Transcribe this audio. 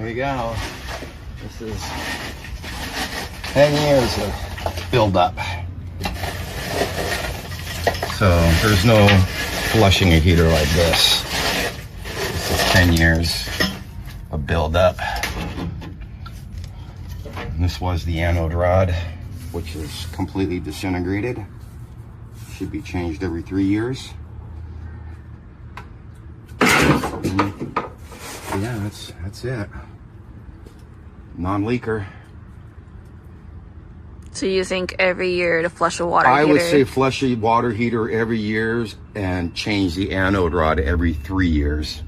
There you go. This is 10 years of buildup. So there's no flushing a heater like this. This is 10 years of buildup. And this was the anode rod, which is completely disintegrated. Should be changed every 3 years. And yeah, that's it. Non-leaker. So you think every year to flush a water heater? I would say flush a water heater every year and change the anode rod every 3 years.